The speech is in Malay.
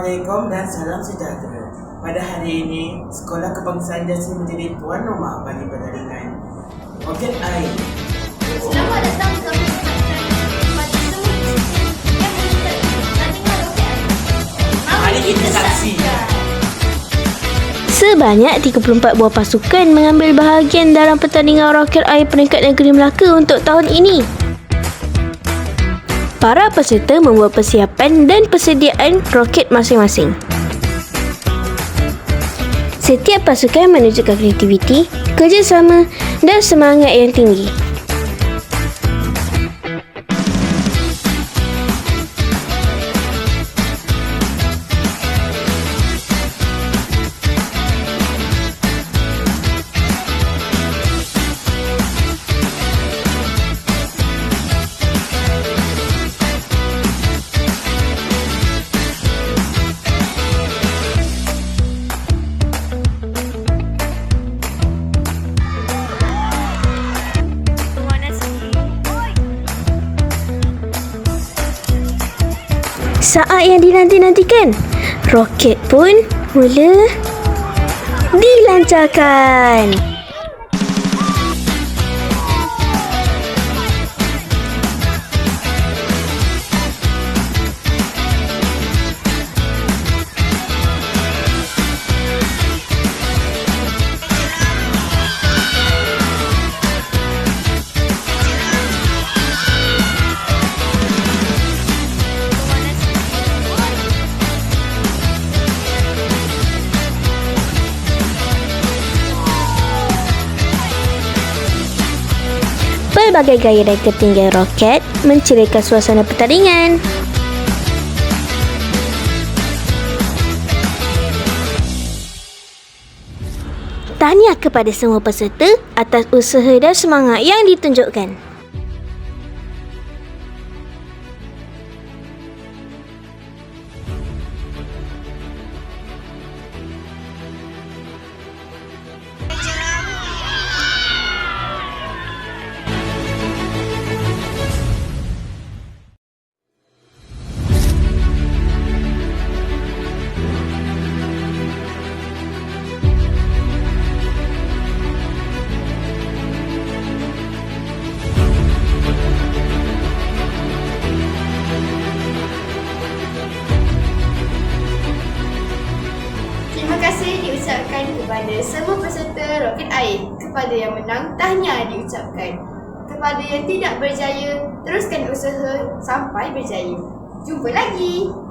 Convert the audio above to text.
Assalamualaikum dan salam sejahtera. Pada hari ini, Sekolah Kebangsaan Jasi menjadi tuan rumah bagi pertandingan Roket Air. Selamat datang ke kepada semua yang mengikuti pertandingan Roket Air. Mari kita saksikan. Sebanyak 34 buah pasukan mengambil bahagian dalam pertandingan Roket Air peringkat negeri Melaka untuk tahun ini. Para peserta membuat persiapan dan persediaan roket masing-masing. Setiap pasukan menunjukkan kreativiti, kerjasama dan semangat yang tinggi. Saat yang dinanti-nantikan, roket pun mula dilancarkan. Pelbagai gaya dan ketinggian roket menceriakan suasana pertandingan. Tahniah kepada semua peserta atas usaha dan semangat yang ditunjukkan. Terima kasih diucapkan kepada semua peserta Roket Air. Kepada yang menang, tahniah diucapkan. Kepada yang tidak berjaya, teruskan usaha sampai berjaya. Jumpa lagi.